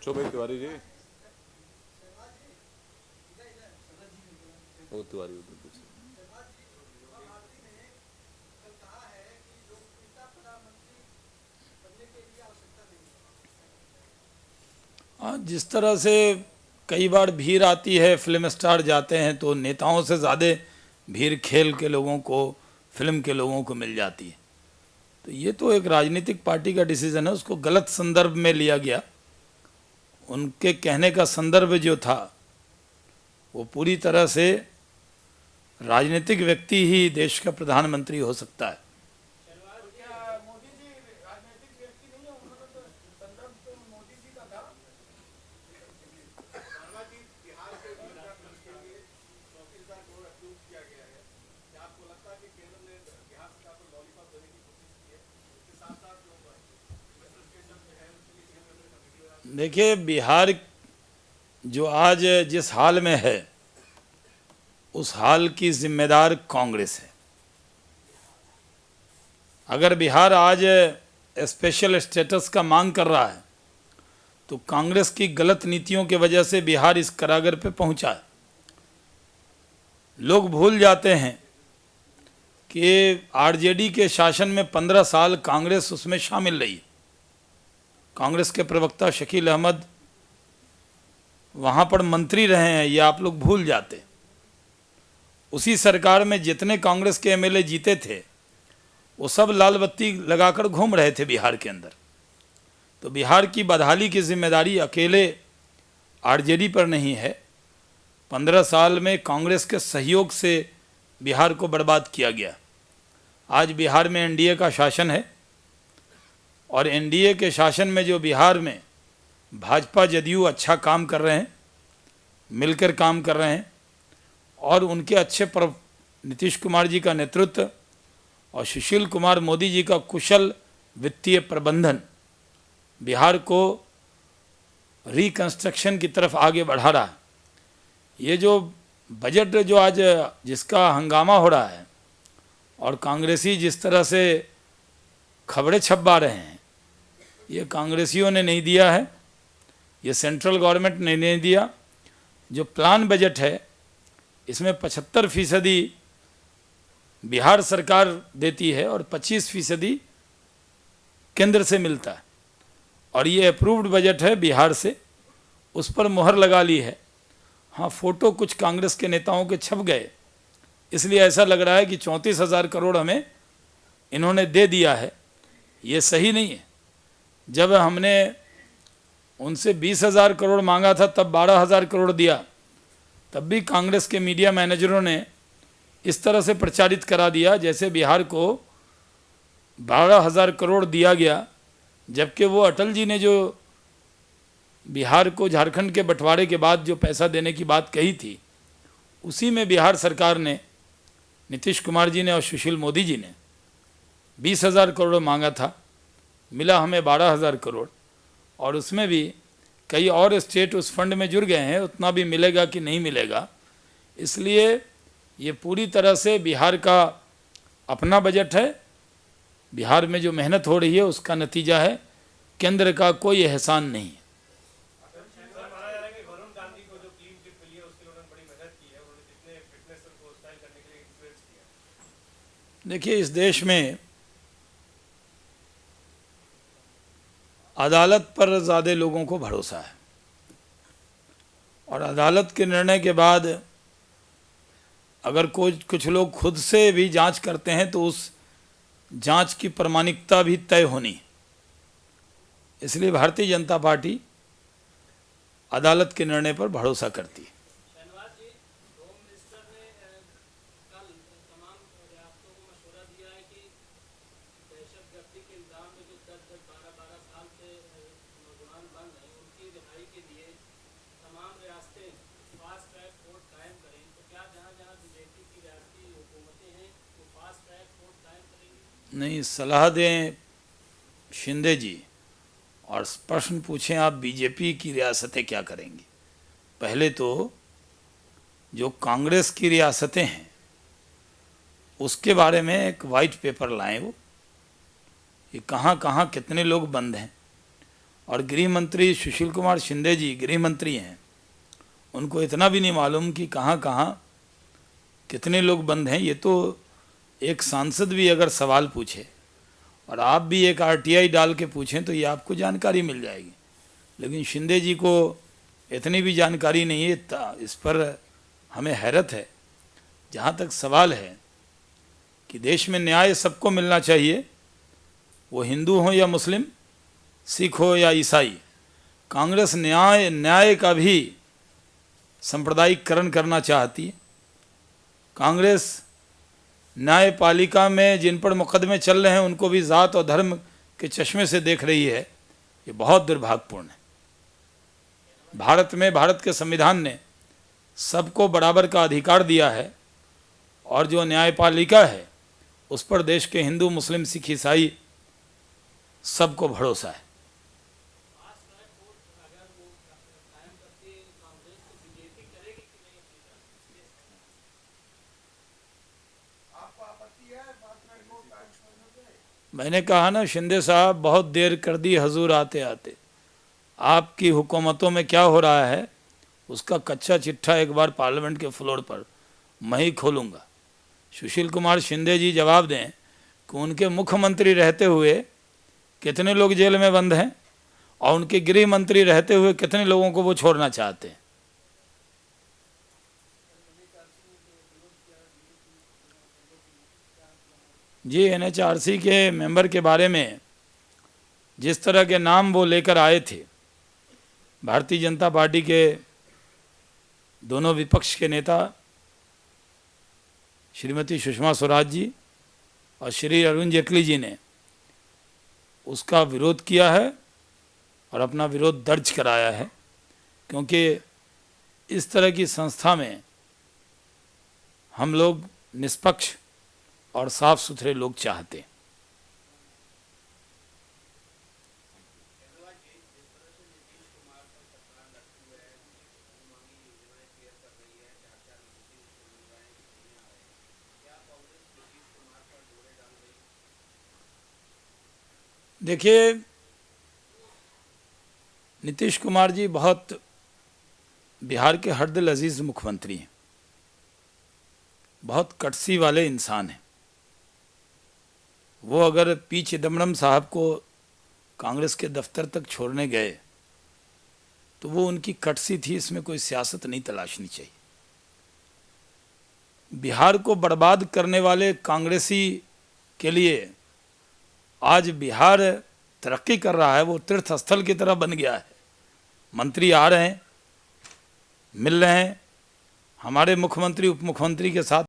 पूछो भाई तिवारी जी। वो तिवारी उधर पूछो। हाँ, जिस तरह से कई बार भीड़ आती है, फिल्म स्टार जाते हैं तो नेताओं से ज़्यादा भीड़ खेल के लोगों को, फिल्म के लोगों को मिल जाती है। तो ये तो एक राजनीतिक पार्टी का डिसीजन है, उसको गलत संदर्भ में लिया गया। उनके कहने का संदर्भ जो था वो पूरी तरह से राजनीतिक व्यक्ति ही देश का प्रधानमंत्री हो सकता है। देखिए, बिहार जो आज जिस हाल में है उस हाल की जिम्मेदार कांग्रेस है। अगर बिहार आज स्पेशल स्टेटस का मांग कर रहा है तो कांग्रेस की गलत नीतियों की वजह से बिहार इस करागर पे पहुंचा है। लोग भूल जाते हैं कि आरजेडी के शासन में 15 साल कांग्रेस उसमें शामिल रही। कांग्रेस के प्रवक्ता शकील अहमद वहाँ पर मंत्री रहे हैं, ये आप लोग भूल जाते। उसी सरकार में जितने कांग्रेस के एमएलए जीते थे वो सब लाल बत्ती लगाकर घूम रहे थे बिहार के अंदर। तो बिहार की बदहाली की जिम्मेदारी अकेले आरजेडी पर नहीं है। 15 साल में कांग्रेस के सहयोग से बिहार को बर्बाद किया गया। आज बिहार में एनडीए का शासन है और एनडीए के शासन में जो बिहार में भाजपा जदयू अच्छा काम कर रहे हैं, मिलकर काम कर रहे हैं और उनके अच्छे नीतीश कुमार जी का नेतृत्व और सुशील कुमार मोदी जी का कुशल वित्तीय प्रबंधन बिहार को रिकंस्ट्रक्शन की तरफ आगे बढ़ा रहा है। ये जो बजट जो आज जिसका हंगामा हो रहा है और कांग्रेसी जिस तरह से खबरें छपवा रहे हैं, ये कांग्रेसियों ने नहीं दिया है, ये सेंट्रल गवर्नमेंट ने नहीं दिया। जो प्लान बजट है इसमें 75% बिहार सरकार देती है और 25% केंद्र से मिलता है। और ये अप्रूव्ड बजट है बिहार से, उस पर मुहर लगा ली है। हाँ, फोटो कुछ कांग्रेस के नेताओं के छप गए, इसलिए ऐसा लग रहा है कि 34,000 करोड़ हमें इन्होंने दे दिया है। ये सही नहीं है। जब हमने उनसे 20,000 करोड़ मांगा था तब 12,000 करोड़ दिया, तब भी कांग्रेस के मीडिया मैनेजरों ने इस तरह से प्रचारित करा दिया जैसे बिहार को 12,000 करोड़ दिया गया, जबकि वो अटल जी ने जो बिहार को झारखंड के बंटवारे के बाद जो पैसा देने की बात कही थी, उसी में बिहार सरकार ने, नीतीश कुमार जी ने और सुशील मोदी जी ने 20,000 करोड़ मांगा था, मिला हमें 12,000 करोड़। और उसमें भी कई और स्टेट उस फंड में जुड़ गए हैं, उतना भी मिलेगा कि नहीं मिलेगा। इसलिए ये पूरी तरह से बिहार का अपना बजट है। बिहार में जो मेहनत हो रही है उसका नतीजा है, केंद्र का कोई एहसान नहीं है। देखिए, इस देश में अदालत पर ज़्यादा लोगों को भरोसा है और अदालत के निर्णय के बाद अगर कुछ लोग खुद से भी जांच करते हैं तो उस जांच की प्रामाणिकता भी तय होनी है। इसलिए भारतीय जनता पार्टी अदालत के निर्णय पर भरोसा करती है। नहीं, सलाह दें शिंदे जी और प्रश्न पूछें आप बीजेपी की रियासतें क्या करेंगी। पहले तो जो कांग्रेस की रियासतें हैं उसके बारे में एक वाइट पेपर लाएं, वो ये कहाँ कहाँ कितने लोग बंद हैं और गृह मंत्री सुशील कुमार शिंदे जी गृह मंत्री हैं, उनको इतना भी नहीं मालूम कि कहाँ कहाँ कितने लोग बंद हैं। ये तो एक सांसद भी अगर सवाल पूछे और आप भी एक आरटीआई डाल के पूछें तो ये आपको जानकारी मिल जाएगी, लेकिन शिंदे जी को इतनी भी जानकारी नहीं है। इस पर हमें हैरत है। जहाँ तक सवाल है कि देश में न्याय सबको मिलना चाहिए, वो हिंदू हो या मुस्लिम, सिख हो या ईसाई, कांग्रेस न्याय का भी सांप्रदायिकरण करना चाहती है। कांग्रेस न्यायपालिका में जिन पर मुकदमे चल रहे हैं उनको भी जात और धर्म के चश्मे से देख रही है। ये बहुत दुर्भाग्यपूर्ण है। भारत के संविधान ने सबको बराबर का अधिकार दिया है और जो न्यायपालिका है उस पर देश के हिंदू, मुस्लिम, सिख, ईसाई सबको भरोसा है। मैंने कहा ना शिंदे साहब, बहुत देर कर दी हजूर आते आते। आपकी हुकूमतों में क्या हो रहा है उसका कच्चा चिट्ठा एक बार पार्लियामेंट के फ्लोर पर मैं ही खोलूँगा। सुशील कुमार शिंदे जी जवाब दें कि उनके मुख्यमंत्री रहते हुए कितने लोग जेल में बंद हैं और उनके गृह मंत्री रहते हुए कितने लोगों को वो छोड़ना चाहते हैं। जी, एनएचआरसी के मेंबर के बारे में जिस तरह के नाम वो लेकर आए थे, भारतीय जनता पार्टी के दोनों विपक्ष के नेता श्रीमती सुषमा स्वराज जी और श्री अरुण जेटली जी ने उसका विरोध किया है और अपना विरोध दर्ज कराया है, क्योंकि इस तरह की संस्था में हम लोग निष्पक्ष और साफ सुथरे लोग चाहते हैं। देखिए, नीतीश कुमार जी बहुत बिहार के हरदिल अजीज मुख्यमंत्री हैं, बहुत कटसी वाले इंसान हैं। वो अगर पी चिदम्बरम साहब को कांग्रेस के दफ्तर तक छोड़ने गए तो वो उनकी कटसी थी, इसमें कोई सियासत नहीं तलाशनी चाहिए। बिहार को बर्बाद करने वाले कांग्रेसी के लिए आज बिहार तरक्की कर रहा है, वो तीर्थ स्थल की तरह बन गया है। मंत्री आ रहे हैं, मिल रहे हैं, हमारे मुख्यमंत्री उप मुख्यमंत्री के साथ